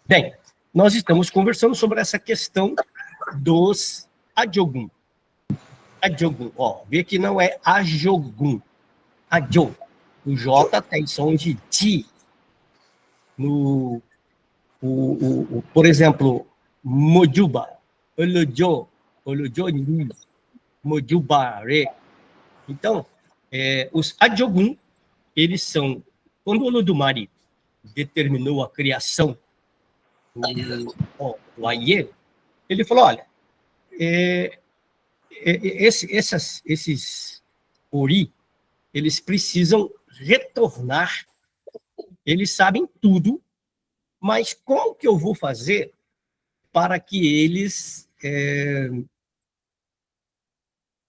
Bem, nós estamos conversando sobre essa questão dos Adiogun. Adiogun, ó, vê que não é Ajogun. Adiogun. O J tem som de Ti. Por exemplo, Mojuba, Olojo, Olojoni, Mojubare. Então, os Adiogun, eles são, quando o Olodumare determinou a criação do Aie, ele falou, olha, esses Ori, eles precisam retornar, eles sabem tudo, mas como que eu vou fazer para que eles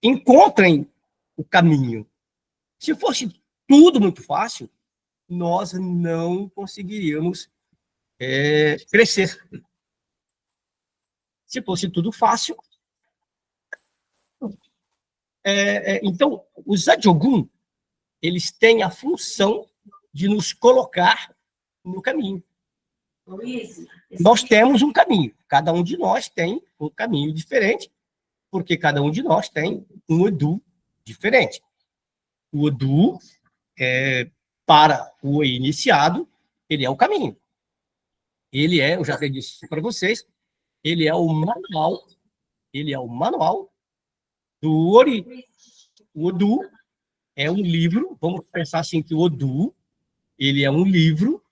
encontrem o caminho? Se fosse tudo muito fácil, nós não conseguiríamos crescer. Se fosse tudo fácil... então, os Adiogun, eles têm a função de nos colocar no caminho. Nós temos um caminho, cada um de nós tem um caminho diferente, porque cada um de nós tem um Edu diferente. O Edu, para o iniciado, ele é o caminho. Ele eu já disse para vocês, ele é o manual do Ori. O Odu é um livro, vamos pensar assim, que o Odu, ele é um livro.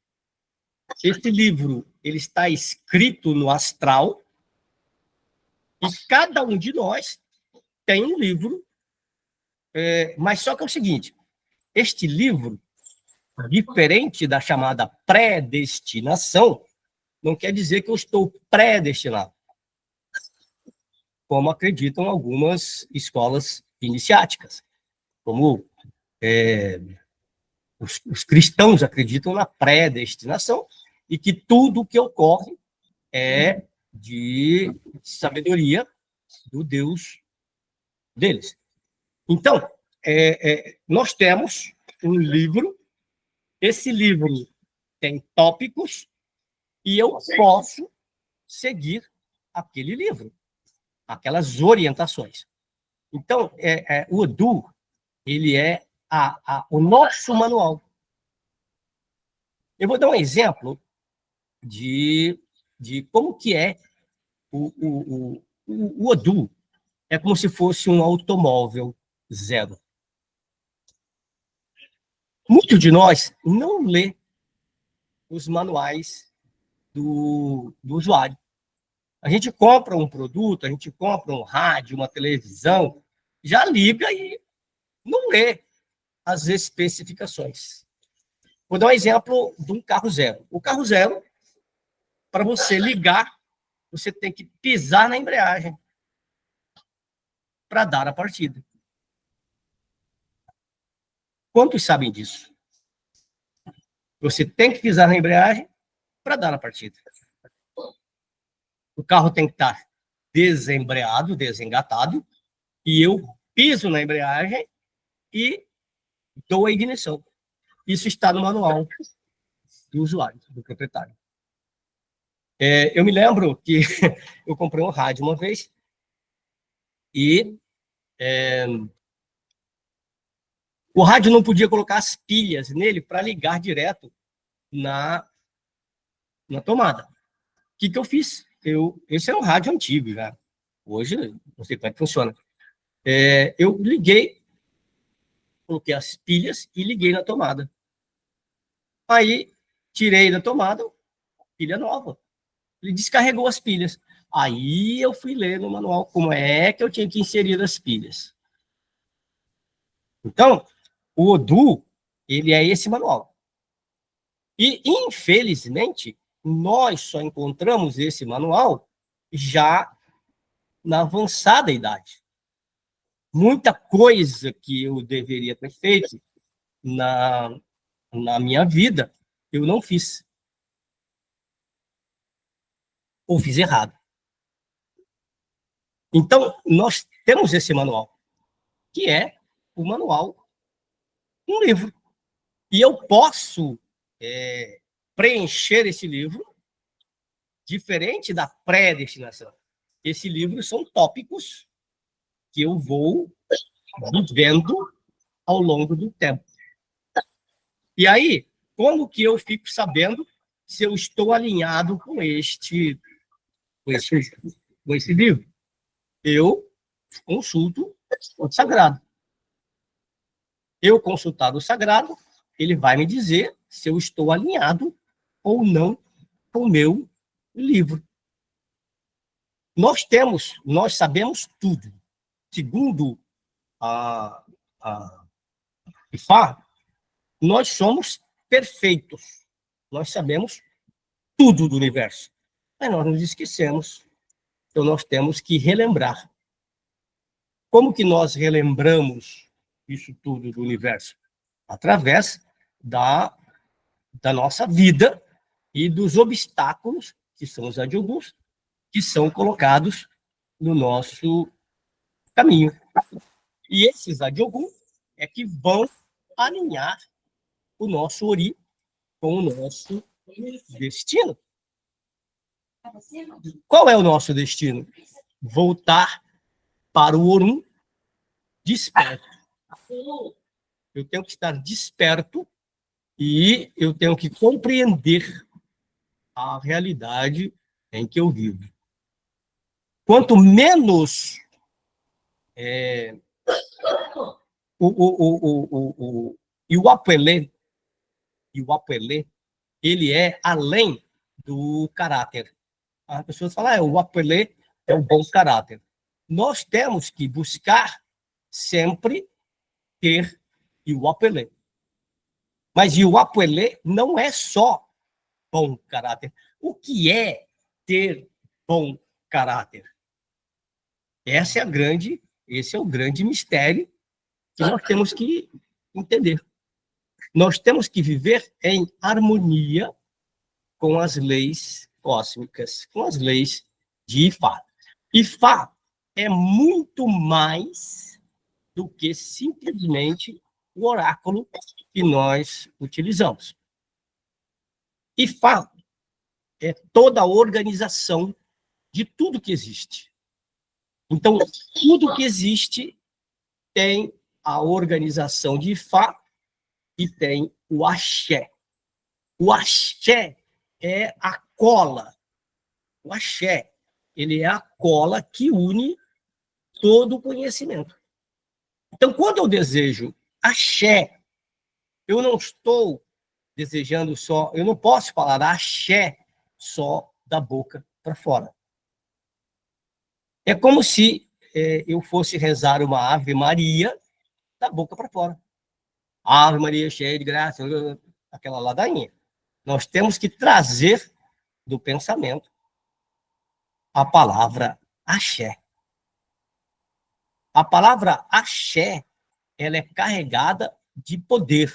Esse livro, ele está escrito no astral, e cada um de nós tem um livro, mas só que é o seguinte, este livro, diferente da chamada predestinação, não quer dizer que eu estou predestinado, como acreditam algumas escolas iniciáticas, como os cristãos acreditam na predestinação e que tudo que ocorre é de sabedoria do Deus deles. Então, nós temos um livro, esse livro tem tópicos e eu posso seguir aquele livro, aquelas orientações. Então, o Edu, ele é o nosso manual. Eu vou dar um exemplo de como que é o Edu. É como se fosse um automóvel zero. Muitos de nós não lê os manuais do usuário. A gente compra um produto, a gente compra um rádio, uma televisão, já liga e não lê as especificações. Vou dar um exemplo de um carro zero. O carro zero, para você ligar, você tem que pisar na embreagem para dar a partida. Quantos sabem disso? Você tem que pisar na embreagem para dar a partida. O carro tem que estar desembreado, desengatado, e eu piso na embreagem e dou a ignição. Isso está no manual do usuário, do proprietário. Eu me lembro que eu comprei um rádio uma vez e o rádio não podia colocar as pilhas nele para ligar direto na tomada. O que eu fiz? Esse é um rádio antigo já. Hoje, não sei como é que funciona. Eu liguei, coloquei as pilhas e liguei na tomada. Aí, tirei da tomada, pilha nova. Ele descarregou as pilhas. Aí eu fui ler no manual como é que eu tinha que inserir as pilhas. Então, o Odoo, ele é esse manual. E, infelizmente, nós só encontramos esse manual já na avançada idade. Muita coisa que eu deveria ter feito na minha vida, eu não fiz. Ou fiz errado. Então, nós temos esse manual, que é o manual, um livro. E eu posso preencher esse livro Diferente da predestinação. Esse livro são tópicos que eu vou vivendo ao longo do tempo. E aí, como que eu fico sabendo se eu estou alinhado com esse livro? Eu consulto o sagrado. Eu consultar o sagrado, ele vai me dizer se eu estou alinhado ou não com o meu livro. Nós sabemos tudo. Segundo a IFA, nós somos perfeitos. Nós sabemos tudo do universo. Mas nós nos esquecemos. Então, nós temos que relembrar. Como que nós relembramos isso tudo do universo? Através da nossa vida e dos obstáculos, que são os adjugus, que são colocados no nosso caminho. E esses adjugus é que vão alinhar o nosso ori com o nosso destino. Qual é o nosso destino? Voltar para o Orum desperto. Eu tenho que estar desperto e eu tenho que compreender a realidade em que eu vivo. Quanto menos o Iwapelê, ele é além do caráter. As pessoas falam, o Apelê é um bom caráter. Nós temos que buscar sempre ter Iwapelê. Mas Iwapelê não é só bom caráter. O que é ter bom caráter? Esse é o grande mistério que nós temos que entender. Nós temos que viver em harmonia com as leis cósmicas, com as leis de Ifá. Ifá é muito mais do que simplesmente o oráculo que nós utilizamos. Ifá é toda a organização de tudo que existe. Então, tudo que existe tem a organização de Ifá e tem o axé. O axé é a cola. O axé, ele é a cola que une todo o conhecimento. Então, quando eu desejo axé, eu não estou desejando só, eu não posso falar axé só da boca para fora. É como se eu fosse rezar uma Ave Maria da boca para fora. Ave Maria cheia de graça, aquela ladainha. Nós temos que trazer do pensamento a palavra axé. A palavra axé, ela é carregada de poder.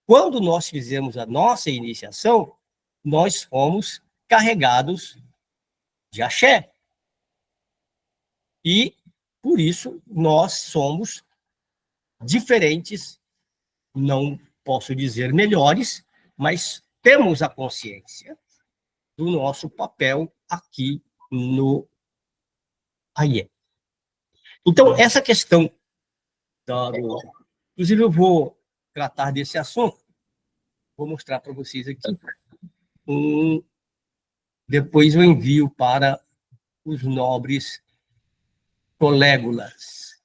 Quando nós fizemos a nossa iniciação, nós fomos carregados de axé. E, por isso, nós somos diferentes, não posso dizer melhores, mas temos a consciência do nosso papel aqui no AIE. Então, essa questão, inclusive eu vou tratar desse assunto, vou mostrar para vocês aqui, depois eu envio para os nobres colégulas.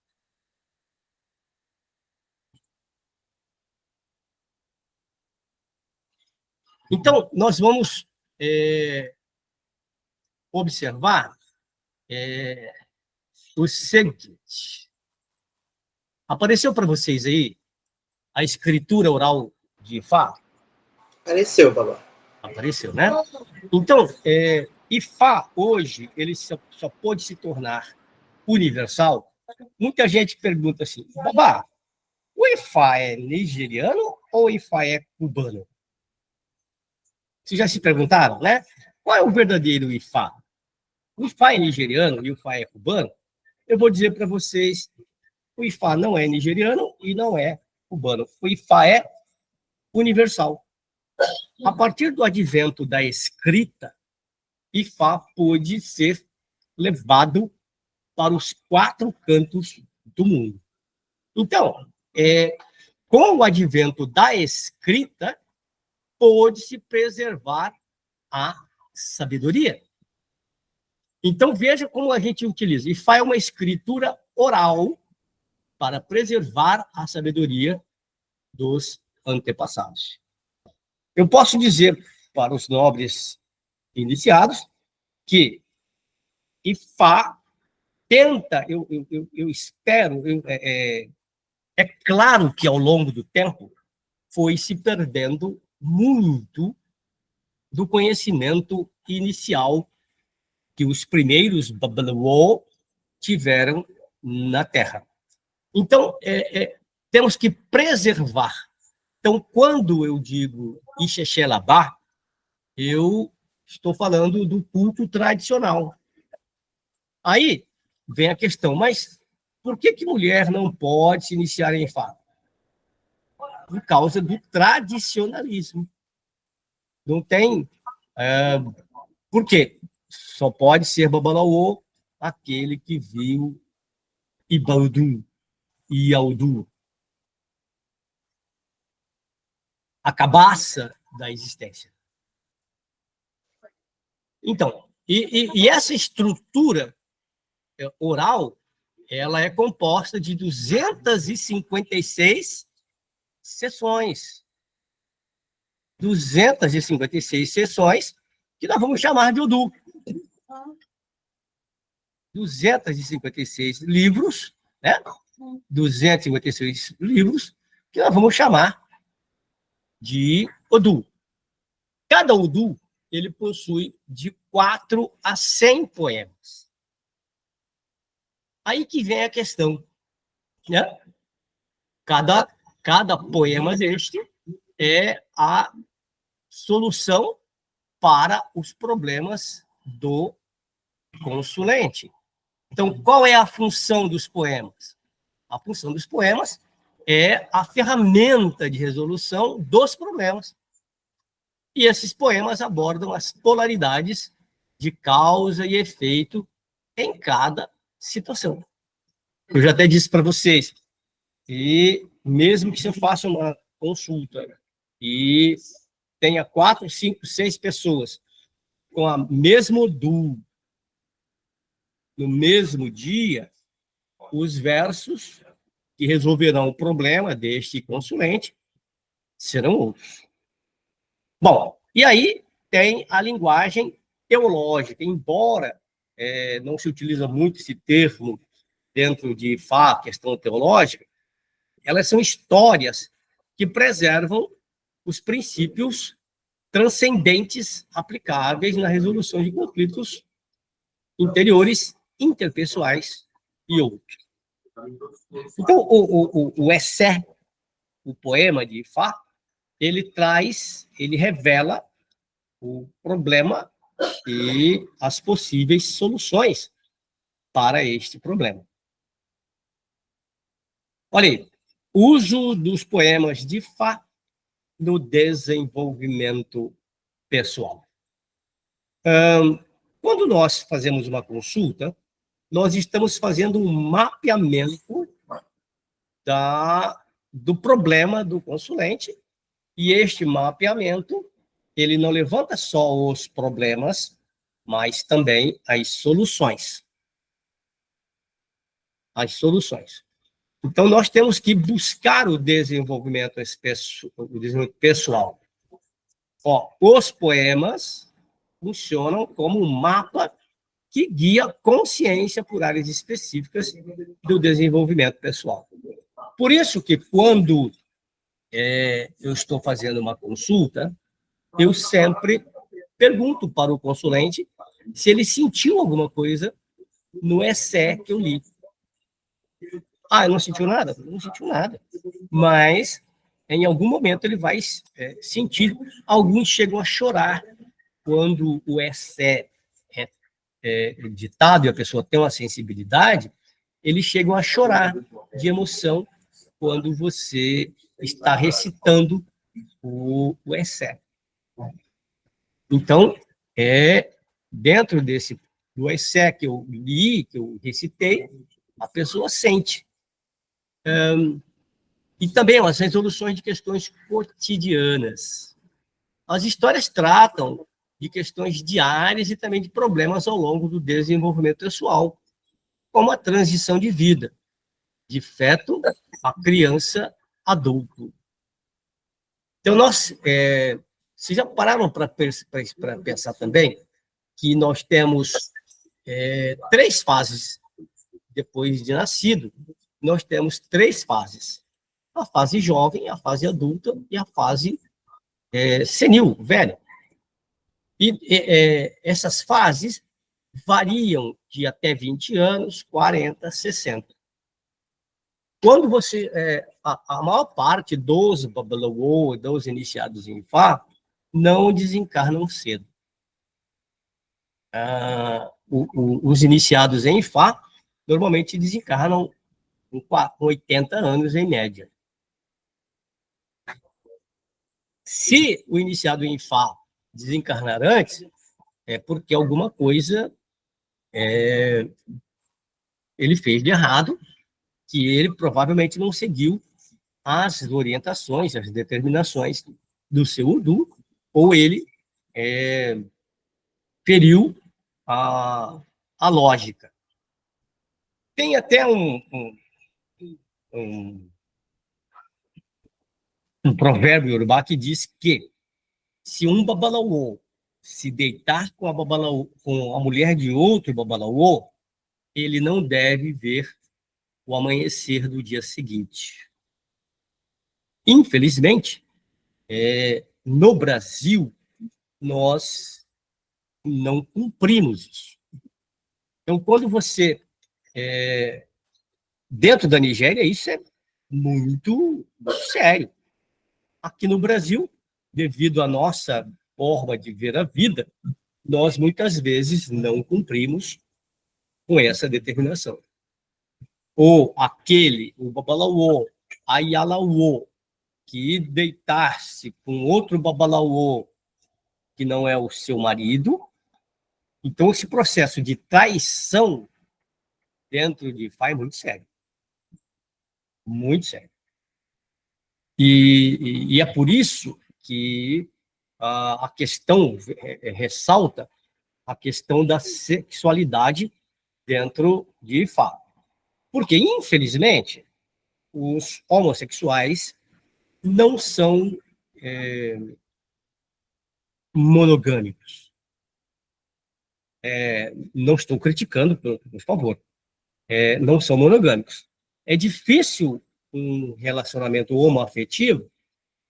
Então, nós vamos observar o seguinte. Apareceu para vocês aí a escritura oral de Ifá? Apareceu, Babá. Apareceu, né? Então, Ifá, hoje, ele só pode se tornar universal. Muita gente pergunta assim, Babá, o Ifá é nigeriano ou o Ifá é cubano? Vocês já se perguntaram, né? Qual é o verdadeiro Ifá? O Ifá é nigeriano e o Ifá é cubano? Eu vou dizer para vocês, o Ifá não é nigeriano e não é cubano. O Ifá é universal. A partir do advento da escrita, Ifá pôde ser levado para os 4 cantos do mundo. Então, com o advento da escrita, pôde-se preservar a sabedoria. Então, veja como a gente utiliza. Ifá é uma escritura oral para preservar a sabedoria dos antepassados. Eu posso dizer para os nobres iniciados que Ifá tenta, eu espero, é claro que ao longo do tempo foi se perdendo muito do conhecimento inicial que os primeiros Babalawo tiveram na Terra. Então, temos que preservar. Então, quando eu digo Ixexelabá, eu estou falando do culto tradicional. Aí vem a questão, mas por que mulher não pode se iniciar em Ifá? Por causa do tradicionalismo. Não tem... por quê? Só pode ser Babalawo aquele que viu Ibaldu, Ialdu, a cabaça da existência. Então, e essa estrutura oral, ela é composta de 256 sessões. 256 sessões que nós vamos chamar de Odu. 256 livros, né? 256 livros que nós vamos chamar de Odu. Cada Odu, ele possui de 4 a 100 poemas. Aí que vem a questão, né? Cada poema deste é a solução para os problemas do consulente. Então, qual é a função dos poemas? A função dos poemas é a ferramenta de resolução dos problemas. E esses poemas abordam as polaridades de causa e efeito em cada situação. Eu já até disse para vocês, e mesmo que você faça uma consulta e tenha 4, 5, 6 pessoas com a mesmo Odu no mesmo dia, os versos que resolverão o problema deste consulente serão outros. Bom, e aí tem a linguagem teológica, embora não se utiliza muito esse termo dentro de Ifá, questão teológica, elas são histórias que preservam os princípios transcendentes aplicáveis na resolução de conflitos interiores, interpessoais e outros. Então, o essé, o poema de Ifá, ele revela o problema e as possíveis soluções para este problema. Olha aí, uso dos poemas de Ifá no desenvolvimento pessoal. Quando nós fazemos uma consulta, nós estamos fazendo um mapeamento do problema do consulente, e este mapeamento, ele não levanta só os problemas, mas também as soluções. As soluções. Então, nós temos que buscar o desenvolvimento pessoal. Os poemas funcionam como um mapa que guia consciência por áreas específicas do desenvolvimento pessoal. Por isso que, quando eu estou fazendo uma consulta, eu sempre pergunto para o consulente se ele sentiu alguma coisa no essé que eu li. Ele não sentiu nada? Não sentiu nada. Mas, em algum momento, ele vai sentir. Alguns chegam a chorar quando o essé é ditado e a pessoa tem uma sensibilidade, eles chegam a chorar de emoção quando você está recitando o essé. Então, dentro do essé que eu li, que eu recitei, a pessoa sente. E também as resoluções de questões cotidianas. As histórias tratam de questões diárias e também de problemas ao longo do desenvolvimento pessoal, como a transição de vida, de feto a criança adulto. Então, vocês já pararam para pensar também que nós temos 3 fases depois de nascido? Nós temos 3 fases. A fase jovem, a fase adulta e a fase senil, velha. E essas fases variam de até 20 anos, 40, 60. Quando a maior parte dos Babalawo, dos iniciados em Fá, não desencarnam cedo. Os iniciados em Fá normalmente desencarnam com 80 anos em média. Se o iniciado em Fá desencarnar antes, é porque alguma coisa ele fez de errado, que ele provavelmente não seguiu as orientações, as determinações do seu Udu, ou ele feriu a lógica. Tem até um provérbio iorubá que diz que se um babalaô se deitar com a mulher de outro babalaô, ele não deve ver o amanhecer do dia seguinte. Infelizmente, no Brasil, nós não cumprimos isso. Então, quando você... dentro da Nigéria, isso é muito sério. Aqui no Brasil, devido à nossa forma de ver a vida, nós muitas vezes não cumprimos com essa determinação. Ou o Babalaô, a Yalaô, que deitar-se com outro Babalaô que não é o seu marido. Então, esse processo de traição dentro de Fá é muito sério. Muito sério. E é por isso que a questão ressalta a questão da sexualidade dentro de Ifá. Porque, infelizmente, os homossexuais não são monogâmicos. Não estou criticando, por favor. Não são monogâmicos. É difícil um relacionamento homoafetivo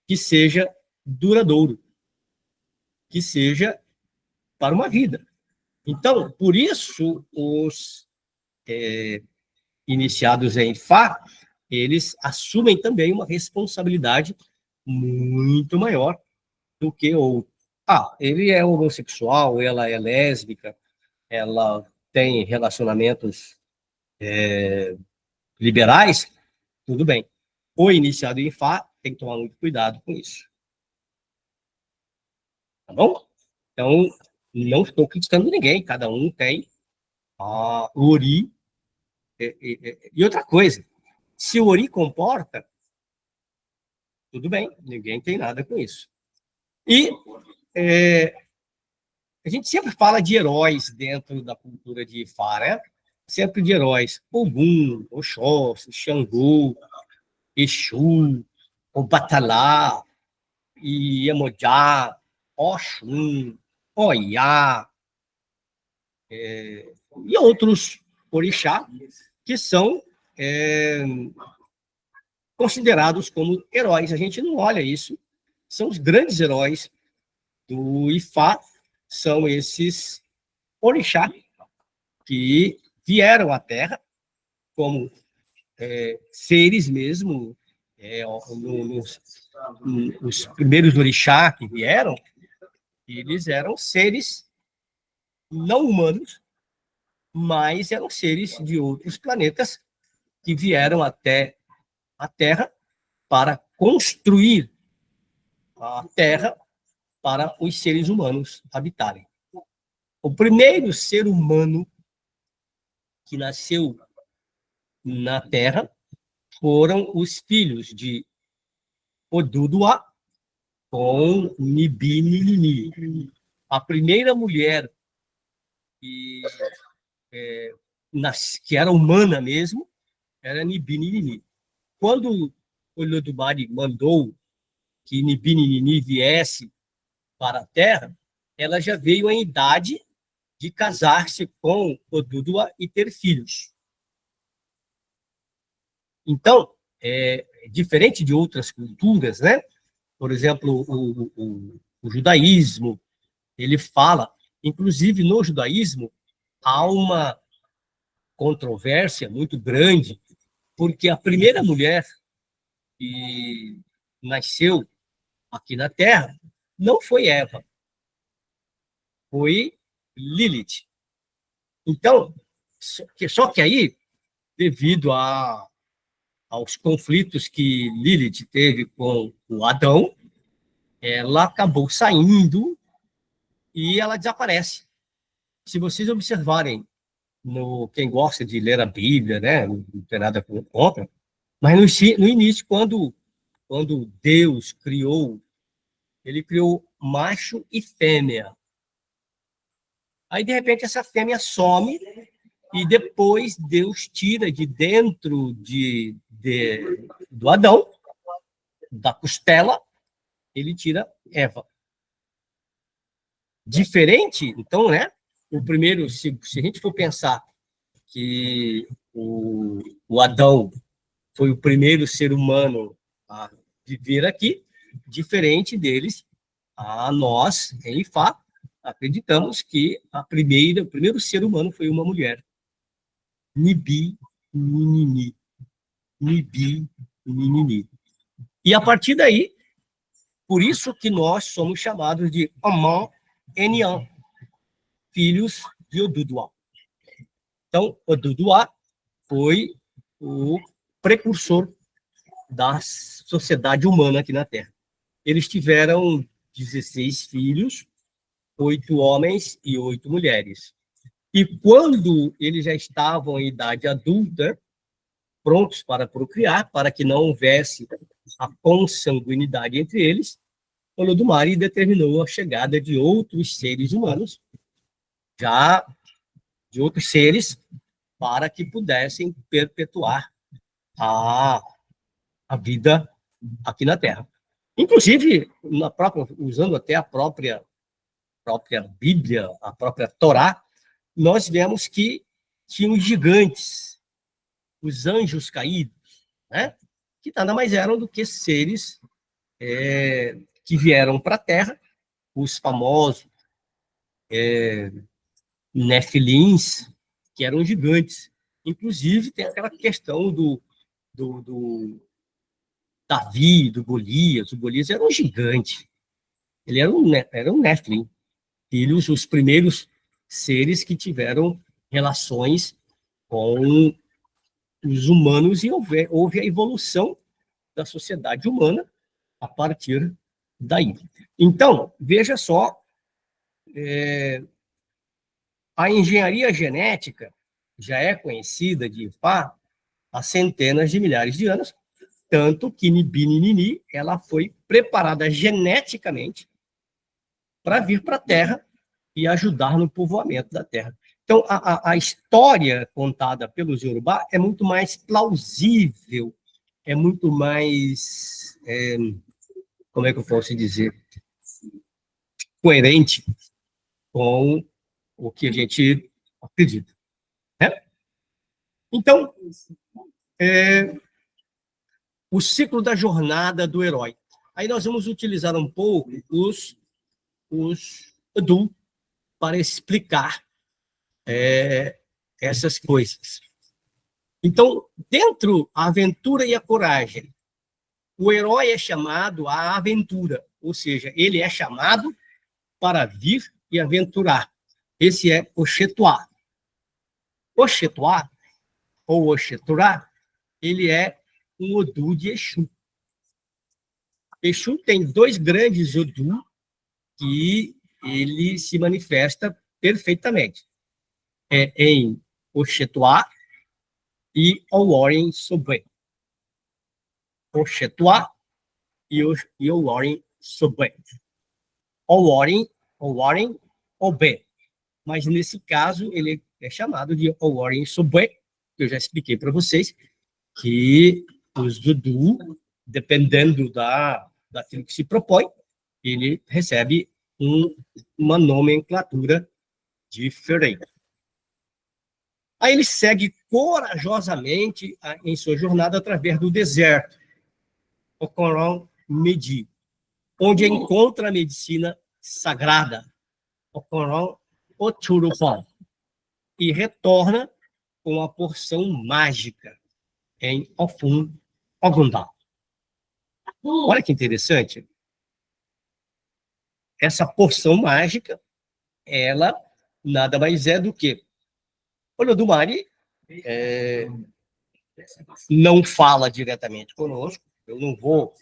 que seja duradouro, que seja para uma vida. Então, por isso, os iniciados em Fá, eles assumem também uma responsabilidade muito maior do que outro. Ele é homossexual, ela é lésbica, ela tem relacionamentos liberais, tudo bem. O iniciado em Fá tem que tomar muito cuidado com isso. Tá bom? Então, não estou criticando ninguém, cada um tem a Ori. E outra coisa, se o Ori comporta, tudo bem, ninguém tem nada com isso. E a gente sempre fala de heróis dentro da cultura de Ifá, né? Sempre de heróis. Ogum, Oxóssi, Xangô, Exu, Obatalá, Iemonjá, Oxum, Oiá, e outros orixá que são considerados como heróis. A gente não olha isso. São os grandes heróis do Ifá, são esses orixá que vieram à Terra como seres mesmo, os primeiros orixá que vieram, eles eram seres não humanos, mas eram seres de outros planetas que vieram até a Terra para construir a Terra para os seres humanos habitarem. O primeiro ser humano que nasceu na Terra foram os filhos de Odudua com Nibi-Ninini. A primeira mulher que, que era humana mesmo era Nibi-Ninini. Quando Olodumare mandou que Nibi-Ninini viesse para a Terra, ela já veio em idade de casar-se com Odudua e ter filhos. Então, diferente de outras culturas, né? Por exemplo, o judaísmo, ele fala, inclusive no judaísmo, há uma controvérsia muito grande, porque a primeira mulher que nasceu aqui na Terra não foi Eva, foi Lilith. Então, só que aí, devido aos conflitos que Lilith teve com o Adão, ela acabou saindo e ela desaparece. Se vocês observarem, quem gosta de ler a Bíblia, né, não tem nada contra, mas no início, quando Deus criou, ele criou macho e fêmea. Aí, de repente, essa fêmea some e depois Deus tira de dentro do Adão, da costela, ele tira Eva. Diferente, então, né? O primeiro, se a gente for pensar que o Adão foi o primeiro ser humano a viver aqui, diferente deles, a nós, em Ifá, acreditamos que o primeiro ser humano foi uma mulher. Nibi, Ninini. Nibi, Ninini. E a partir daí, por isso que nós somos chamados de Amon Enian, filhos de Odudua. Então, Odudua foi o precursor da sociedade humana aqui na Terra. Eles tiveram 16 filhos, 8 homens e 8 mulheres. E quando eles já estavam em idade adulta, prontos para procriar, para que não houvesse a consanguinidade entre eles, Olodumare determinou a chegada de outros seres humanos, já de outros seres, para que pudessem perpetuar a vida aqui na Terra. Inclusive, usando até a própria Bíblia, a própria Torá, nós vemos que tinham gigantes, os anjos caídos, né? Que nada mais eram do que seres que vieram para a Terra, os famosos Nefilins, que eram gigantes. Inclusive, tem aquela questão do Davi, do Golias. O Golias era um gigante. Ele era um Nephilim, os primeiros seres que tiveram relações com os humanos e houve a evolução da sociedade humana a partir daí. Então, veja só, a engenharia genética já é conhecida de Ifá há centenas de milhares de anos, tanto que Nibi-Ninini ela foi preparada geneticamente para vir para a Terra e ajudar no povoamento da Terra. Então, a história contada pelos Yorubá é muito mais plausível, é muito mais, como é que eu posso dizer, coerente com o que a gente acredita. Né? Então, o ciclo da jornada do herói. Aí nós vamos utilizar um pouco os Edu para explicar essas coisas. Então, dentro da aventura e a coragem, o herói é chamado à aventura, ou seja, ele é chamado para vir e aventurar. Esse é Oxetuá. Oxetuá, ou Oxeturá, ele é um Odu de Exu. Exu tem 2 grandes Odu que ele se manifesta perfeitamente. É em Oxetuá e Oworin Sobé. Oxetuá e Oworin Sobé. Oworin Obé. Mas, nesse caso, ele é chamado de Oworin Sobé, que eu já expliquei para vocês, que os Dudu, dependendo daquilo que se propõe, ele recebe uma nomenclatura diferente. Aí ele segue corajosamente em sua jornada através do deserto, o Coran Medi, onde encontra a medicina sagrada, o Coran Oturupon, e retorna com a porção mágica em Ofun Ogundal. Olha que interessante. Essa porção mágica, ela nada mais é do que Olodumare não fala diretamente conosco, eu não vou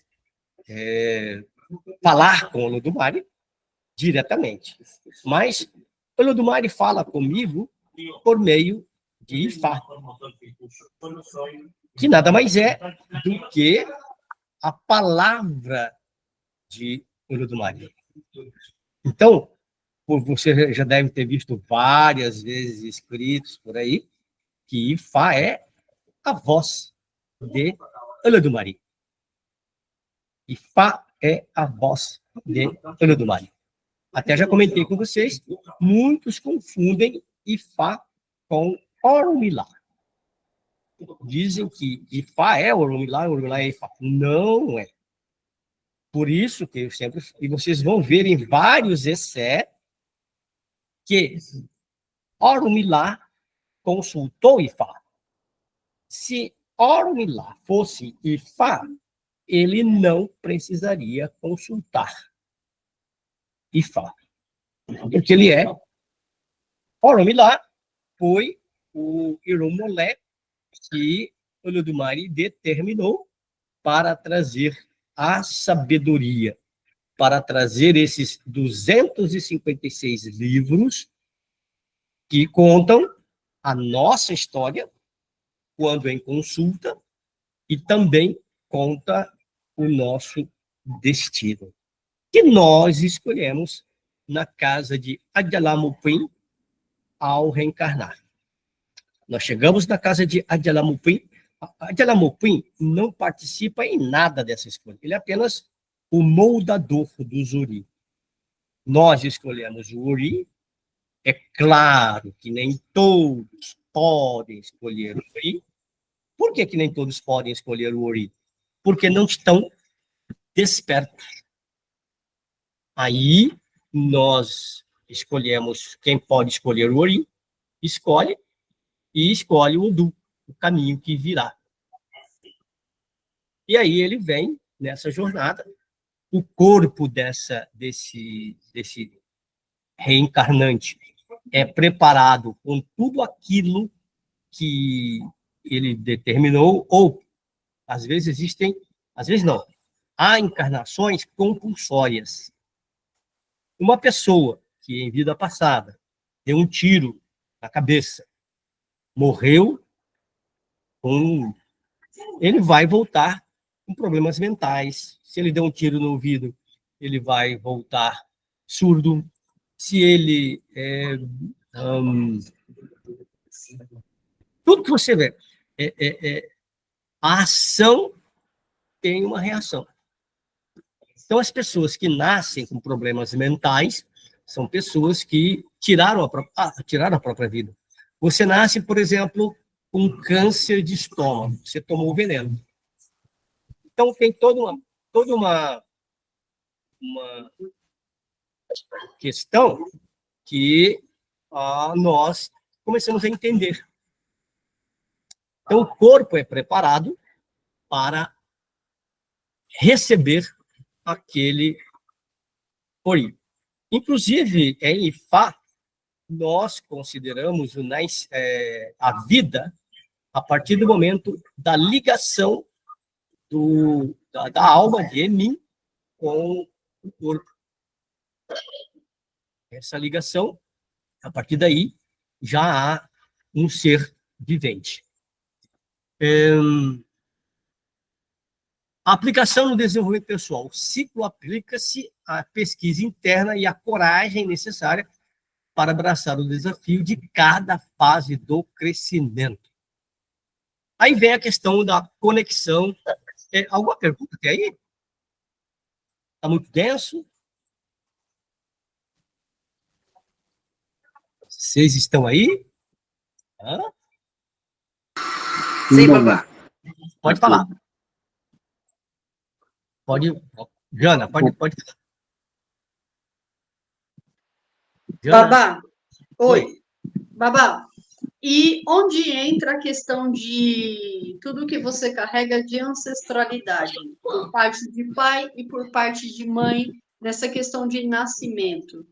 falar com o Olodumare diretamente, mas o Olodumare fala comigo por meio de Ifá, que nada mais é do que a palavra de Olodumare. Então, você já deve ter visto várias vezes escritos por aí que Ifá é a voz de Olodumare. Ifá é a voz de Olodumare. Até já comentei com vocês, muitos confundem Ifá com Orunmila. Dizem que Ifá é Orunmila, Orunmila é Ifá. Não é. Por isso que eu sempre... E vocês vão ver em vários essés que Orunmila consultou Ifá. Se Orunmila fosse Ifá, ele não precisaria consultar Ifá. Porque ele é Orunmila, foi o Irumolé que Olodumare determinou para trazer a sabedoria, para trazer esses 256 livros que contam a nossa história quando em consulta e também conta o nosso destino, que nós escolhemos na casa de Adyalamupim ao reencarnar. Nós chegamos na casa de Adyalamupim. Adyalamupim não participa em nada dessa escolha. Ele é apenas o moldador dos Uri. Nós escolhemos o Uri. É claro que nem todos podem escolher o Uri. Por que nem todos podem escolher o Uri? Porque não estão despertos. Aí nós escolhemos quem pode escolher o Uri, escolhe e escolhe o Udu, o caminho que virá. E aí ele vem nessa jornada, o corpo desse reencarnante é preparado com tudo aquilo que ele determinou, ou às vezes não, há encarnações compulsórias. Uma pessoa que em vida passada deu um tiro na cabeça, morreu, ele vai voltar com problemas mentais. Se ele deu um tiro no ouvido, ele vai voltar surdo. Se ele... tudo que você vê. A ação tem uma reação. Então, as pessoas que nascem com problemas mentais são pessoas que tiraram a própria vida. Você nasce, por exemplo, com câncer de estômago. Você tomou veneno. Então, tem toda uma questão que nós começamos a entender. Então, o corpo é preparado para receber aquele Ori. Inclusive, em Ifá, nós consideramos a vida a partir do momento da ligação da alma de Emin com o corpo. Essa ligação A partir daí, já há um ser vivente. A aplicação no desenvolvimento pessoal. O ciclo aplica-se à pesquisa interna e à coragem necessária para abraçar o desafio de cada fase do crescimento. Aí vem a questão da conexão. Alguma pergunta até aí? Está muito denso? Vocês estão aí? Hã? Sim, babá. Pode falar. Pode. Jana, pode falar. Jana? Babá, Oi. oi. Babá, e onde entra a questão de tudo que você carrega de ancestralidade, por parte de pai e por parte de mãe, nessa questão de nascimento?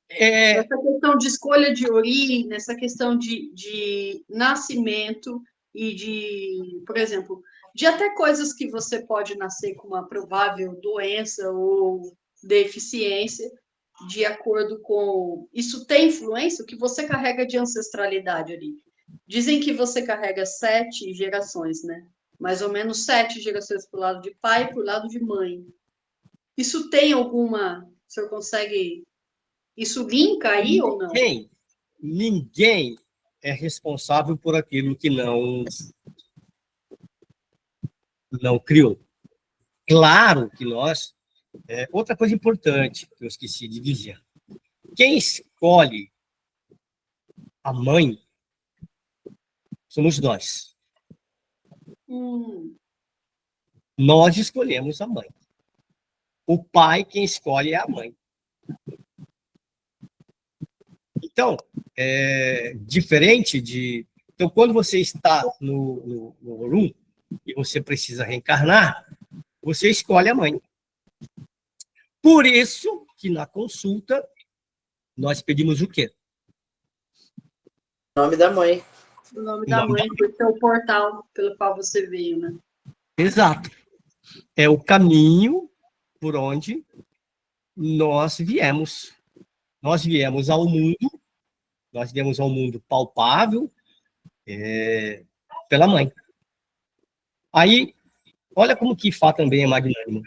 Nessa questão de escolha de origem, nessa questão de nascimento e de, por exemplo, de até coisas que você pode nascer com uma provável doença ou deficiência, de acordo com... Isso tem influência? O que você carrega de ancestralidade ali? Dizem que você carrega 7 gerações, né? Mais ou menos 7 gerações por lado de pai e por lado de mãe. Isso tem alguma... O senhor consegue... Isso linka aí ou não? Ninguém é responsável por aquilo que não criou. Claro que nós... outra coisa importante que eu esqueci de dizer. Quem escolhe a mãe somos nós. Nós escolhemos a mãe. O pai, quem escolhe é a mãe. Então, diferente de... Então, quando você está no Orum e você precisa reencarnar, você escolhe a mãe. Por isso que na consulta nós pedimos o quê? O nome da mãe. O nome da mãe, porque é o portal pelo qual você veio, né? Exato. É o caminho por onde nós viemos. Nós viemos ao mundo palpável pela mãe. Aí, olha como que Fá também é magnânimo.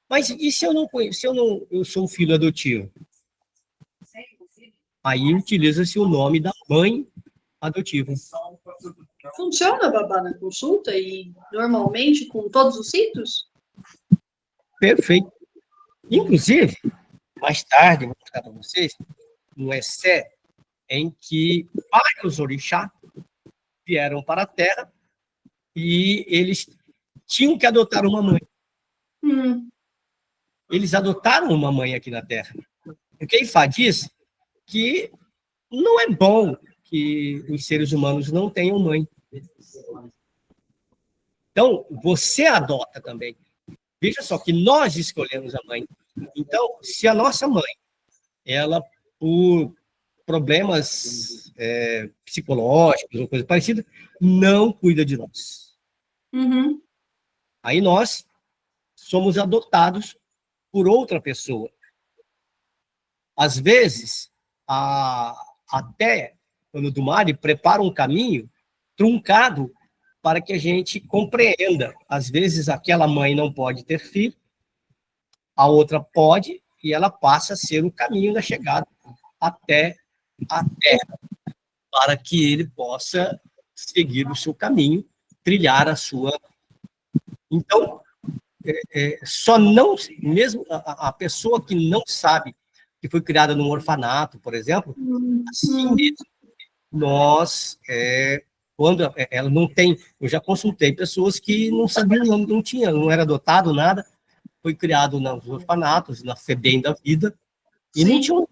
Mas e se eu não conheço, eu sou um filho adotivo? Aí utiliza-se o nome da mãe adotiva. Funciona, babá, na consulta e normalmente com todos os sítios? Perfeito. Inclusive, mais tarde, vou mostrar para vocês, no essé em que vários orixás vieram para a Terra e eles tinham que adotar uma mãe. Eles adotaram uma mãe aqui na Terra. Porque Ifá diz que não é bom que os seres humanos não tenham mãe. Então, você adota também. Veja só que nós escolhemos a mãe. Então, se a nossa mãe, ela, por problemas psicológicos ou coisa parecida, não cuida de nós. Aí nós somos adotados por outra pessoa. Às vezes, até quando do Mari prepara um caminho truncado para que a gente compreenda. Às vezes, aquela mãe não pode ter filho, a outra pode, e ela passa a ser o caminho da chegada até a Terra, para que ele possa seguir o seu caminho, trilhar a sua... Então, só não... Mesmo a pessoa que não sabe, que foi criada num orfanato, por exemplo, assim mesmo, nós... quando ela não tem... Eu já consultei pessoas que não sabiam, não era adotado, nada, foi criado nos orfanatos, na FEBEM da vida, e não tinha...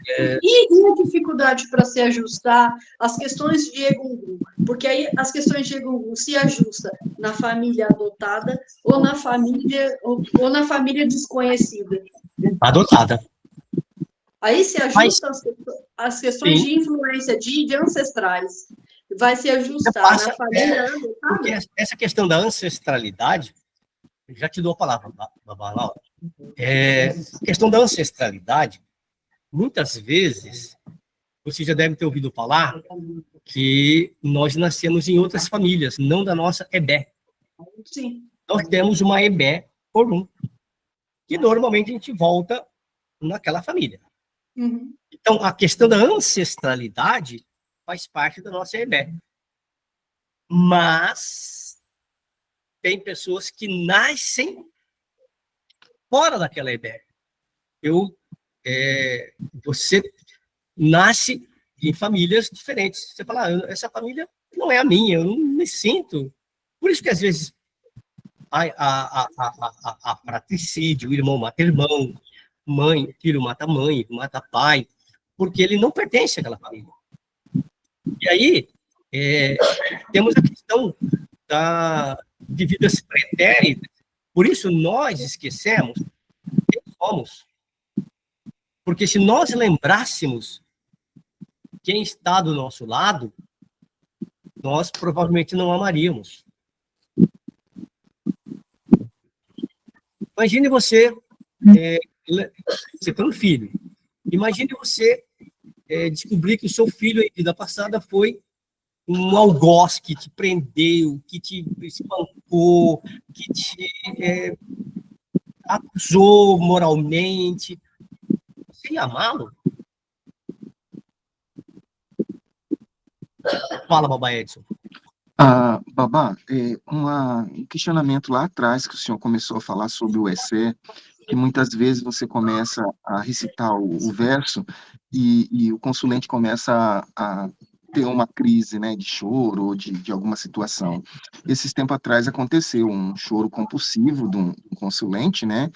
E a dificuldade para se ajustar às questões de Egungun? Porque aí as questões de Egungun se ajustam na família adotada ou na família desconhecida? Adotada. Aí se ajustam as questões de influência de ancestrais. Vai se ajustar na família adotada? Porque essa questão da ancestralidade, já te dou a palavra, Babá Laura. A questão da ancestralidade, muitas vezes, você já deve ter ouvido falar que nós nascemos em outras famílias, não da nossa EBE. Sim. Nós temos uma EBE comum, que normalmente a gente volta naquela família. Uhum. Então, a questão da ancestralidade faz parte da nossa EBE. Mas tem pessoas que nascem fora daquela EBE. Você nasce em famílias diferentes. Você fala, essa família não é a minha, eu não me sinto. Por isso que, às vezes, a fratricídio, o irmão mata irmão, filho mata mãe, mata pai, porque ele não pertence àquela família. E aí, temos a questão de vidas pretéritas. Por isso, nós esquecemos quem somos. Porque se nós lembrássemos quem está do nosso lado, nós provavelmente não amaríamos. Imagine você tem um filho. Imagine você descobrir que o seu filho, em vida passada, foi um algoz que te prendeu, que te espancou, que te acusou moralmente. Você ia amá-lo? Fala, Babá Edson. Babá, um questionamento lá atrás que o senhor começou a falar sobre o essé, que muitas vezes você começa a recitar o verso e o consulente começa a ter uma crise, né, de choro ou de alguma situação. Esses tempos atrás aconteceu um choro compulsivo de um consulente, né,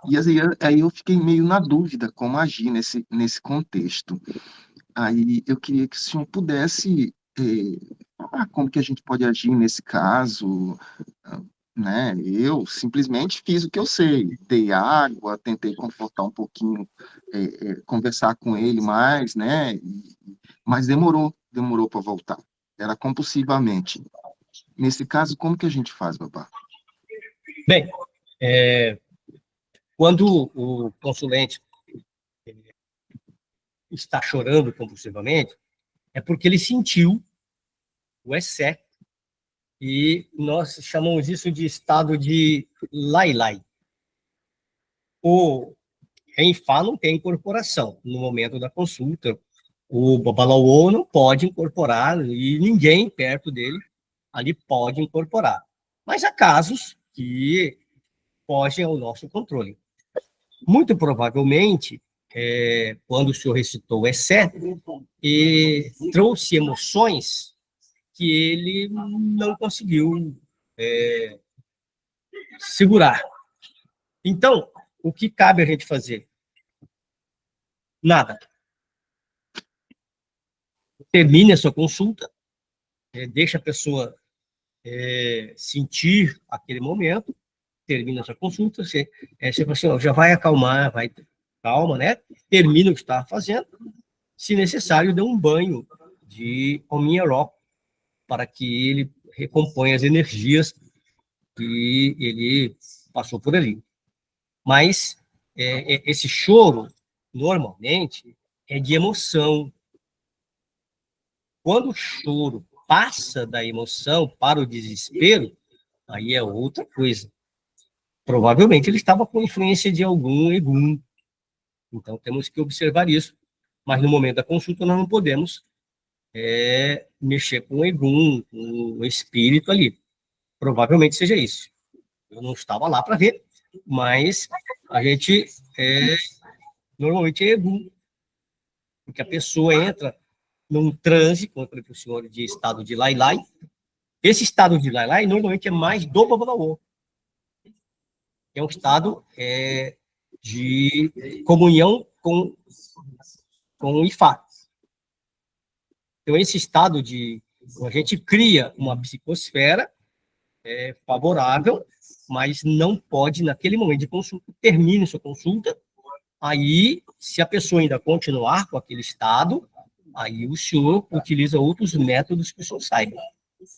e aí eu fiquei meio na dúvida como agir nesse contexto. Aí eu queria que o senhor pudesse falar como que a gente pode agir nesse caso, né? Eu simplesmente fiz o que eu sei, dei água, tentei confortar um pouquinho, conversar com ele mais, né? Mas demorou para voltar. Era compulsivamente. Nesse caso, como que a gente faz, babá? Bem, quando o consulente está chorando compulsivamente, é porque ele sentiu o essé, e nós chamamos isso de estado de lai-lai. O Renfá não tem incorporação no momento da consulta. O Babalaô não pode incorporar, e ninguém perto dele ali pode incorporar. Mas há casos que fogem ao nosso controle. Muito provavelmente, quando o senhor recitou o essé, trouxe emoções que ele não conseguiu segurar. Então, o que cabe a gente fazer? Nada. Termine a sua consulta, deixa a pessoa sentir aquele momento, termina a sua consulta, você fala assim, já vai acalmar, calma, né? Termina o que está fazendo, se necessário, dê um banho de Ominharó, para que ele recomponha as energias que ele passou por ali. Mas esse choro, normalmente, é de emoção. Quando o choro passa da emoção para o desespero, aí é outra coisa. Provavelmente ele estava com influência de algum egum. Então, temos que observar isso. Mas no momento da consulta, nós não podemos mexer com o egum, com o espírito ali. Provavelmente seja isso. Eu não estava lá para ver, mas a gente normalmente é egum, porque a pessoa entra num transe, como eu falei para o senhor, de estado de lai-lai. Esse estado de lai-lai normalmente é mais do Babalaô. É um estado de comunhão com o Ifá. Então, esse estado a gente cria uma psicosfera favorável, mas não pode, naquele momento de consulta, termine sua consulta, aí, se a pessoa ainda continuar com aquele estado, aí o senhor utiliza outros métodos que o senhor saiba.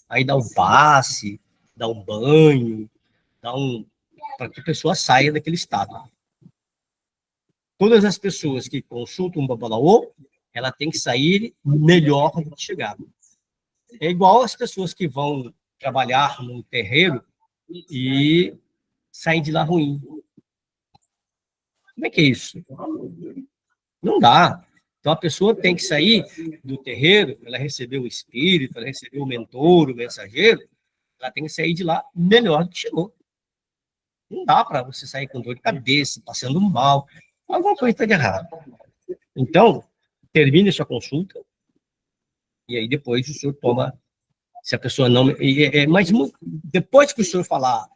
Aí dá um passe, dá um banho, para que a pessoa saia daquele estado. todas as pessoas que consultam um babalaô, ela tem que sair melhor do que chegaram. É igual as pessoas que vão trabalhar no terreiro e saem de lá ruim. Como é que é isso? Não dá. Então, a pessoa tem que sair do terreiro, ela recebeu o espírito, ela recebeu o mentor, o mensageiro, ela tem que sair de lá melhor do que chegou. Não dá para você sair com dor de cabeça, passando mal. Alguma coisa está de errado. Então, termine sua consulta e aí depois o senhor toma, se a pessoa não... Mas depois que o senhor falar,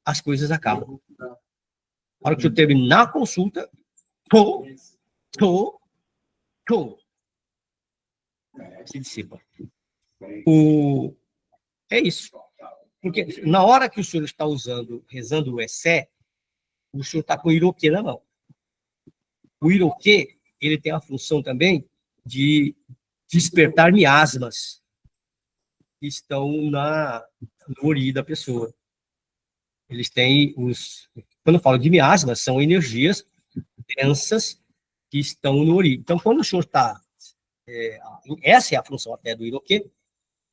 as coisas acabam. Na hora que o senhor terminar a consulta, se dissipa. É isso. Porque na hora que o senhor está rezando o Essé, o senhor está com o Iroquê na mão. O Iroquê, ele tem a função também de despertar miasmas que estão no ori da pessoa. Eles têm quando eu falo de miasmas, são energias densas que estão no ori. Então, quando o senhor está... essa é a função até do Iroquê,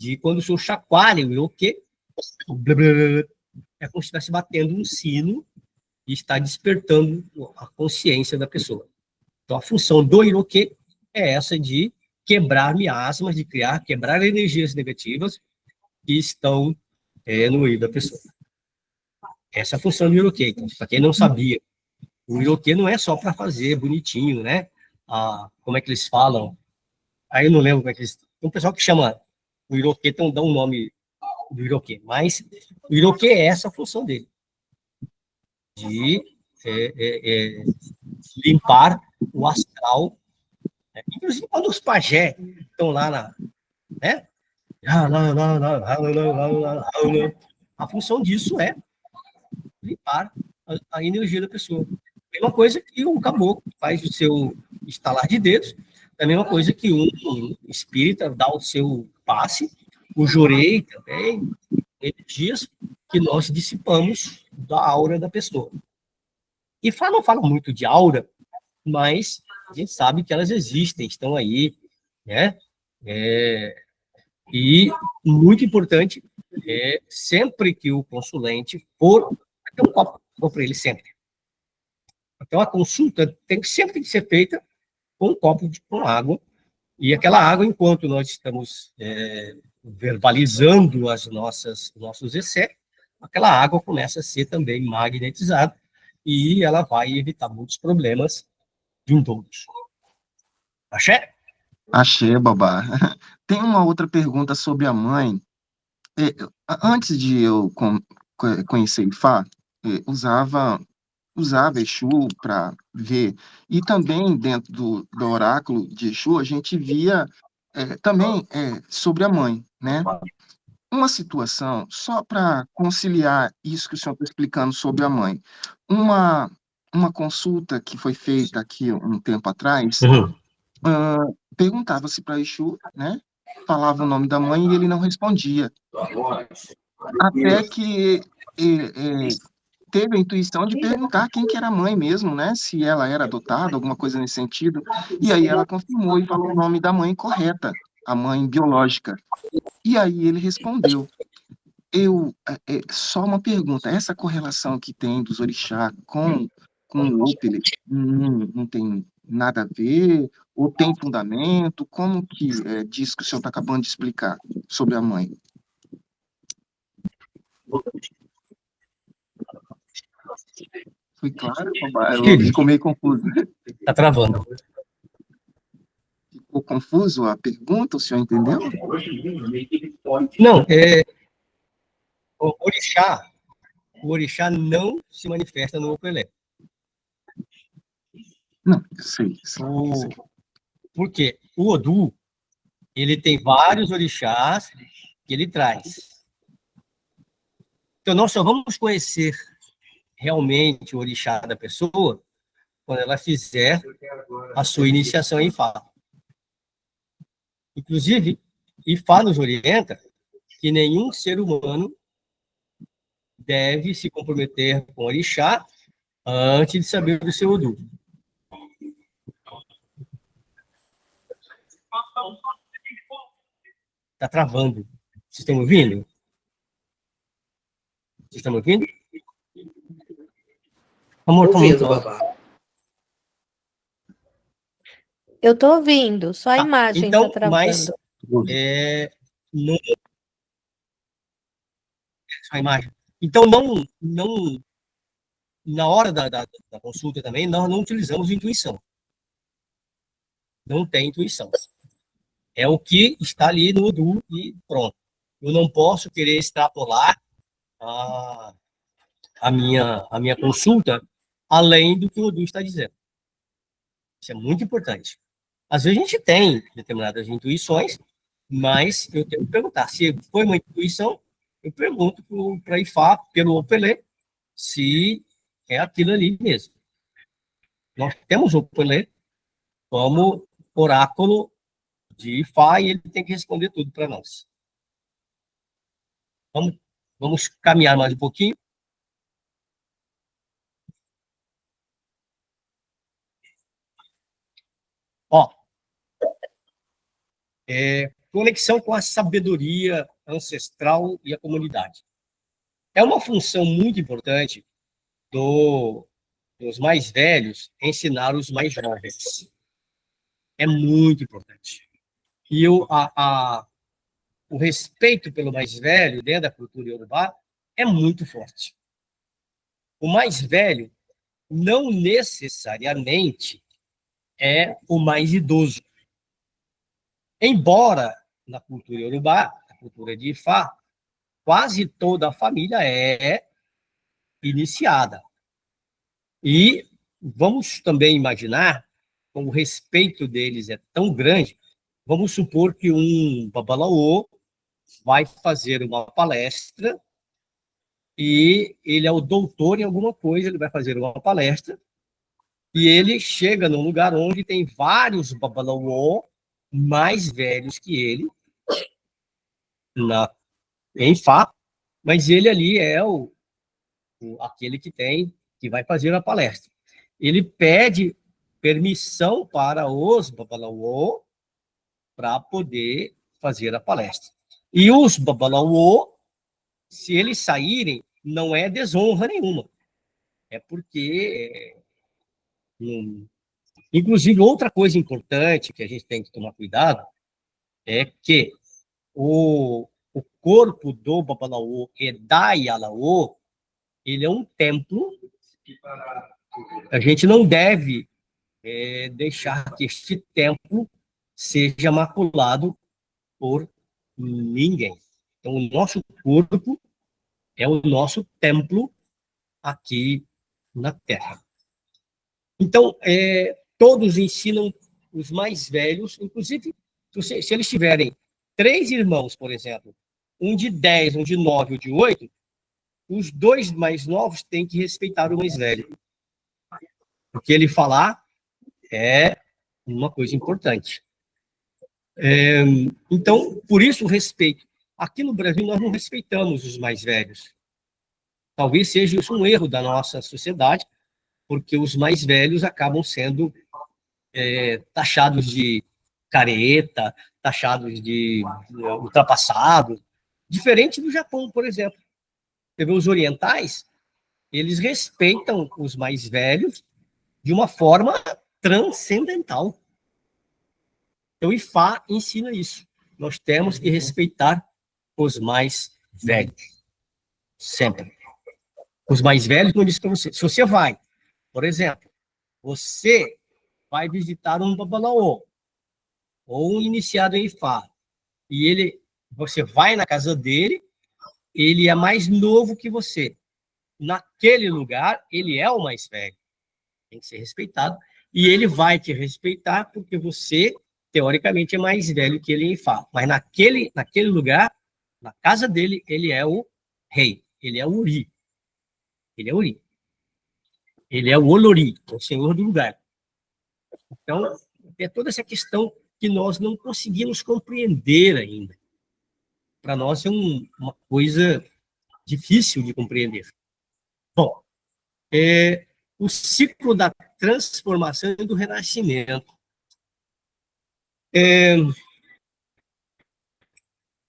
de quando o senhor chacoalha o Iroquê, é como se estivesse batendo um sino e está despertando a consciência da pessoa. Então, a função do Iroquê é essa de quebrar miasmas, de quebrar energias negativas que estão no ori da pessoa. Essa é a função do Iroquê. Então, para quem não sabia, o Iroquê não é só para fazer bonitinho, né? Como é que eles falam? Aí eu não lembro como é que eles... Tem um pessoal que chama o Iroquê, então dá um nome do Iroquê. Mas o Iroquê é essa a função dele. De limpar o astral. Inclusive, quando os pajé estão lá né? A função disso é limpar a energia da pessoa. A mesma coisa que um caboclo faz o seu estalar de dedos, é a mesma coisa que um espírita dá o seu passe, o jorei também, energias que nós dissipamos da aura da pessoa. E não falo muito de aura, mas a gente sabe que elas existem, estão aí, né? E, muito importante, sempre que o consulente for, ter um copo para ele sempre. Então, a consulta sempre tem que ser feita com um copo com água, e aquela água, enquanto nós estamos verbalizando nossos excessos, aquela água começa a ser também magnetizada, e ela vai evitar muitos problemas vindouros. Axé? Axé, babá. Tem uma outra pergunta sobre a mãe. Antes de eu conhecer Ifá, usava Exu para ver. E também, dentro do oráculo de Exu, a gente via também sobre a mãe, né? Uma situação, só para conciliar isso que o senhor está explicando sobre a mãe. Uma consulta que foi feita aqui um tempo atrás, perguntava-se para Exu, né? Falava o nome da mãe e ele não respondia. Até que teve a intuição de perguntar quem que era a mãe mesmo, né? Se ela era adotada, alguma coisa nesse sentido. E aí ela confirmou e falou o nome da mãe correta, a mãe biológica. E aí ele respondeu. Só uma pergunta, essa correlação que tem dos orixás com o Opele não tem nada a ver? Ou tem fundamento? Como que diz que o senhor está acabando de explicar sobre a mãe? Foi claro, papai? Ficou meio confuso. Está travando. Ficou confuso a pergunta? O senhor entendeu? Não, o orixá não se manifesta no Opelé. Não, sei. Por quê? O Odu, ele tem vários orixás que ele traz. Então, nós só vamos conhecer realmente o orixá da pessoa quando ela fizer a sua iniciação em Ifá. Inclusive, Ifá nos orienta que nenhum ser humano deve se comprometer com o orixá antes de saber do seu Odu. Está travando. Vocês estão me ouvindo? Vocês estão me ouvindo? Amor, tá muito Ouvindo, alto. babá. Eu tô ouvindo, só a Tá, imagem então, tá mas travando. não a imagem. Então, não na hora da consulta também, nós não utilizamos intuição. Não tem intuição. É o que está ali no Odu e pronto. Eu não posso querer extrapolar a minha consulta além do que o Odu está dizendo. Isso é muito importante. Às vezes a gente tem determinadas intuições, mas eu tenho que perguntar. Se foi uma intuição, eu pergunto para Ifá, pelo Opelê, se é aquilo ali mesmo. Nós temos o Opelê como oráculo de Ifá e ele tem que responder tudo para nós. Vamos caminhar mais um pouquinho. Ó, conexão com a sabedoria ancestral e a comunidade. É uma função muito importante dos mais velhos ensinar os mais jovens. É muito importante. E o respeito pelo mais velho dentro da cultura iorubá é muito forte. O mais velho não necessariamente é o mais idoso. Embora na cultura iorubá, na cultura de Ifá, quase toda a família é iniciada. E vamos também imaginar, como o respeito deles é tão grande, vamos supor que um babalaô vai fazer uma palestra e ele é o doutor em alguma coisa, ele vai fazer uma palestra e ele chega num lugar onde tem vários babalaô mais velhos que ele, em Fá, mas ele ali é aquele que vai fazer a palestra. Ele pede permissão para os babalaô para poder fazer a palestra. E os babalaô, se eles saírem, não é desonra nenhuma. É porque... Inclusive, outra coisa importante que a gente tem que tomar cuidado é que o corpo do babalaô e da Yalaô, ele é um templo. A gente não deve deixar que este templo seja maculado por ninguém. Então, o nosso corpo é o nosso templo aqui na Terra. Então, todos ensinam os mais velhos, inclusive, se eles tiverem 3 irmãos, por exemplo, um de 10, um de 9 ou de 8, os 2 mais novos têm que respeitar o mais velho. O que ele falar é uma coisa importante. Então, por isso o respeito. Aqui no Brasil, nós não respeitamos os mais velhos. Talvez seja isso um erro da nossa sociedade, porque os mais velhos acabam sendo taxados de careta, taxados de ultrapassados, diferente do Japão, por exemplo. Você vê os orientais, eles respeitam os mais velhos de uma forma transcendental. Então, o Ifá ensina isso. Nós temos que respeitar os mais velhos. Sempre. Os mais velhos não dizem para você. Se você vai, por exemplo, você vai visitar um babalaô ou um iniciado em Ifá, e você vai na casa dele, ele é mais novo que você. Naquele lugar, ele é o mais velho. Tem que ser respeitado. E ele vai te respeitar porque você, teoricamente, é mais velho que ele em Ifá. Mas naquele lugar, na casa dele, ele é o rei. Ele é o Uri. Ele é o Uri. Ele é o Olori, o senhor do lugar. Então, é toda essa questão que nós não conseguimos compreender ainda. Para nós é uma coisa difícil de compreender. Bom, o ciclo da transformação e do renascimento.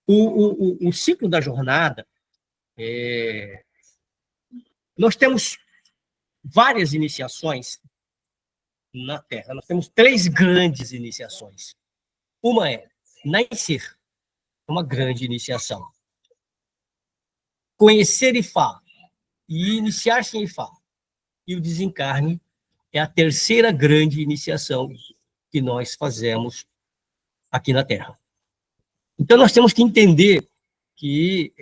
O ciclo da jornada, nós temos várias iniciações na Terra. Nós temos 3 grandes iniciações. Uma é nascer, uma grande iniciação. Conhecer Ifá e iniciar-se em Ifá. E o desencarne é a terceira grande iniciação que nós fazemos aqui na Terra. Então, nós temos que entender que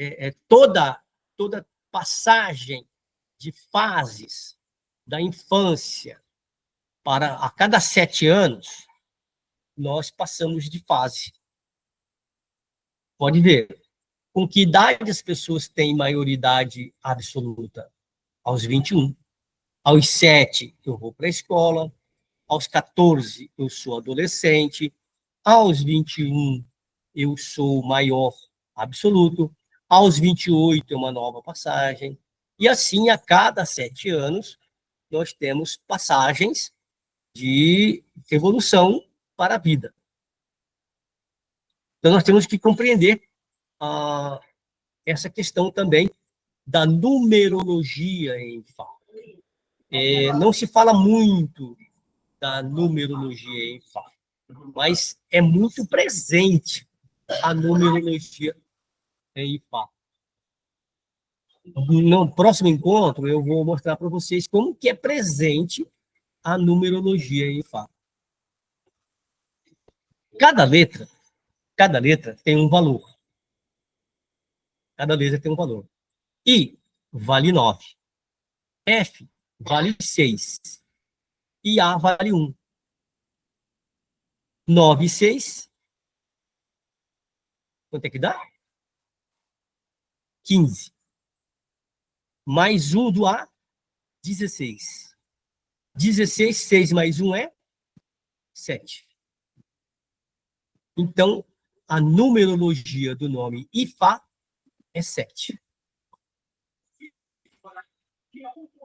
toda passagem de fases da infância para a cada 7 anos, nós passamos de fase. Pode ver, com que idade as pessoas têm maioridade absoluta? Aos 21. Aos 7, eu vou para a escola. Aos 14, eu sou adolescente. Aos 21, eu sou maior absoluto. Aos 28, é uma nova passagem. E assim, a cada 7 anos, nós temos passagens de evolução para a vida. Então, nós temos que compreender essa questão também da numerologia em Fá. Não se fala muito da numerologia em Fá, mas é muito presente a numerologia em Fá. No próximo encontro, eu vou mostrar para vocês como que é presente a numerologia em Fá. Cada letra tem um valor. Cada letra tem um valor. I vale 9. F vale 6. E A vale 1. 9 e 6. Quanto é que dá? 15. Mais 1 do A, 16. 16, 6 mais 1 é 7. Então, a numerologia do nome Ifá é 7.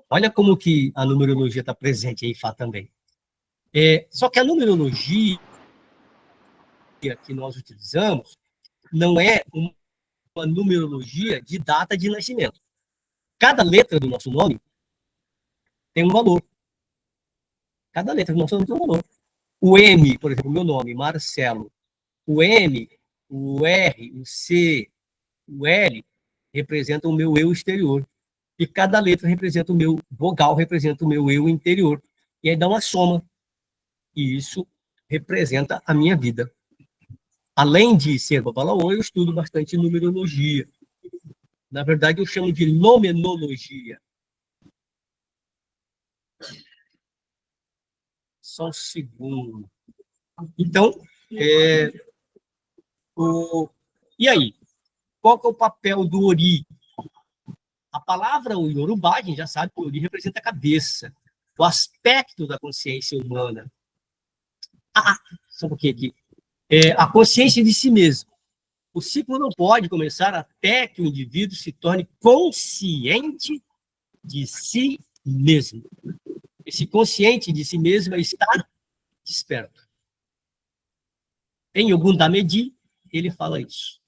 Olha como que a numerologia está presente em Ifá também. Só que a numerologia que nós utilizamos não é uma numerologia de data de nascimento. Cada letra do nosso nome tem um valor. Cada letra do nosso nome tem um valor. O M, por exemplo, meu nome, Marcelo. O M, o R, o C, o L representam o meu eu exterior. E cada letra representa o meu vogal, representa o meu eu interior. E aí dá uma soma. E isso representa a minha vida. Além de ser babalaô, eu estudo bastante numerologia. Na verdade, eu chamo de nomenologia. Só um segundo. Então, e aí? Qual que é o papel do Ori? A palavra o Yorubá, a gente já sabe que o Ori representa a cabeça, o aspecto da consciência humana. Só um pouquinho aqui. A consciência de si mesmo. O ciclo não pode começar até que o indivíduo se torne consciente de si mesmo. Esse consciente de si mesmo é estar desperto. Em Ogundamedi, ele fala isso.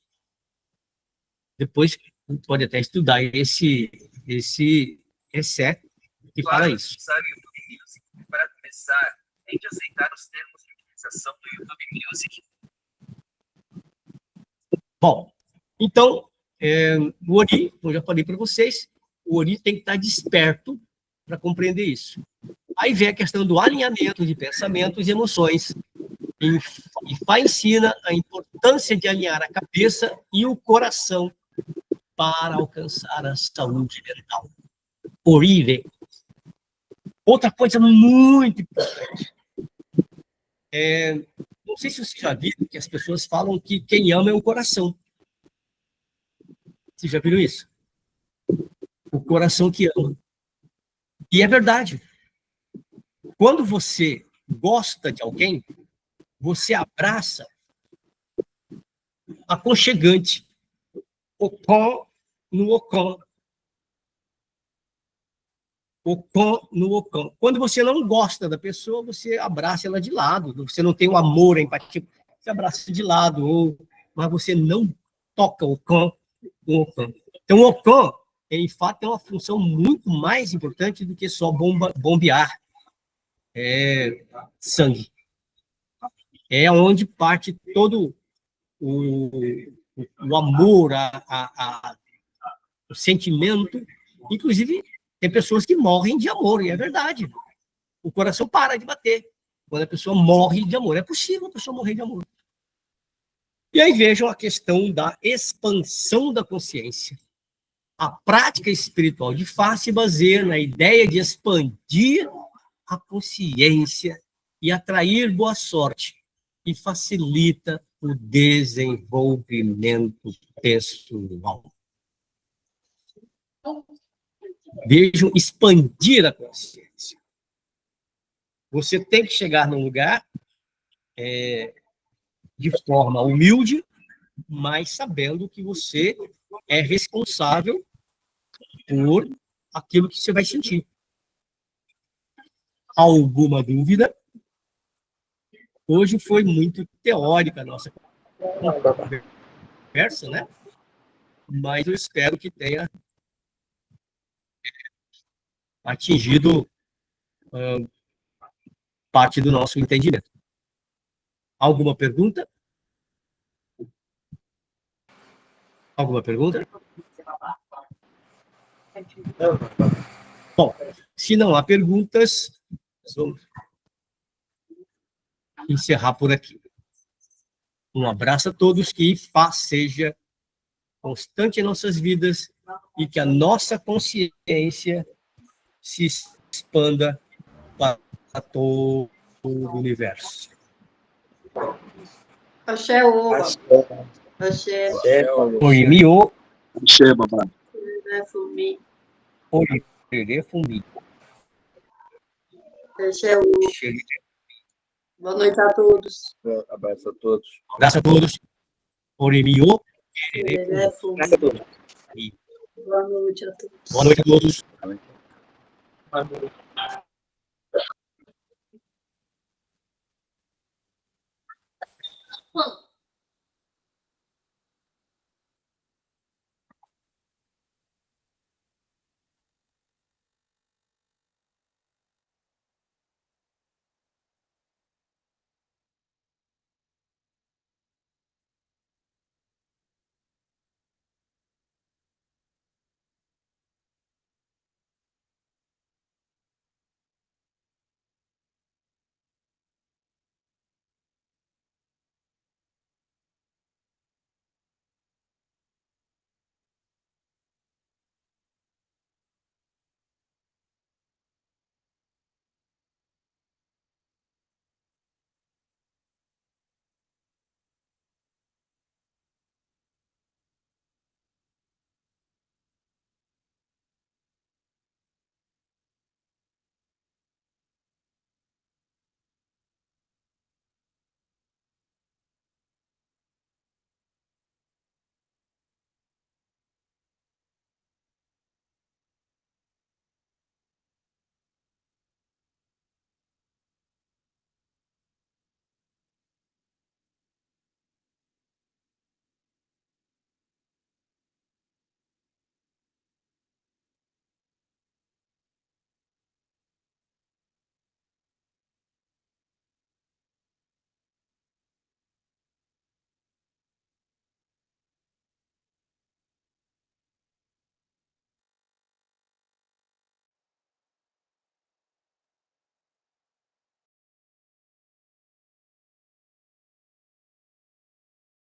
Depois, pode até estudar esse essé que fala isso. Para começar, tem de aceitar os termos de utilização do YouTube Music. Bom, então, o Ori, como eu já falei para vocês, o Ori tem que estar desperto para compreender isso. Aí vem a questão do alinhamento de pensamentos e emoções. Ifá ensina a importância de alinhar a cabeça e o coração para alcançar a saúde mental. Orive. Outra coisa muito importante. Não sei se você já viu que as pessoas falam que quem ama é o coração. Vocês já viram isso? O coração que ama. E é verdade. Quando você gosta de alguém, você abraça aconchegante. Ocon no Ocon. no Ocon. Quando você não gosta da pessoa, você abraça ela de lado. Você não tem o amor, a empatia, você abraça de lado, mas você não toca o Ocon. Então, o Ocon, em fato, tem uma função muito mais importante do que só bombear sangue. É onde parte todo o amor, o sentimento. Inclusive, tem pessoas que morrem de amor, e é verdade. O coração para de bater quando a pessoa morre de amor. É possível a pessoa morrer de amor. E aí vejam a questão da expansão da consciência. A prática espiritual de Fá se baseia na ideia de expandir a consciência e atrair boa sorte, e facilita o desenvolvimento pessoal. Vejam, expandir a consciência. Você tem que chegar num lugar de forma humilde, mas sabendo que você é responsável por aquilo que você vai sentir. Alguma dúvida? Hoje foi muito teórica a nossa conversa, né? Mas eu espero que tenha atingido parte do nosso entendimento. Alguma pergunta? Alguma pergunta? Bom, se não há perguntas, nós vamos encerrar por aqui. Um abraço a todos, que Fá seja constante em nossas vidas e que a nossa consciência se expanda para todo o universo. Axé, Oba. Axé. Oi, Miô. Axé, babá. Fumi. Oi, Terê, Fumi. Axé, Oba. Boa noite a todos. Abraço a todos. Abraço a todos. Oi, Miô. Fumi. Abraço a todos. Boa noite a todos. Boa noite a todos. Boa noite.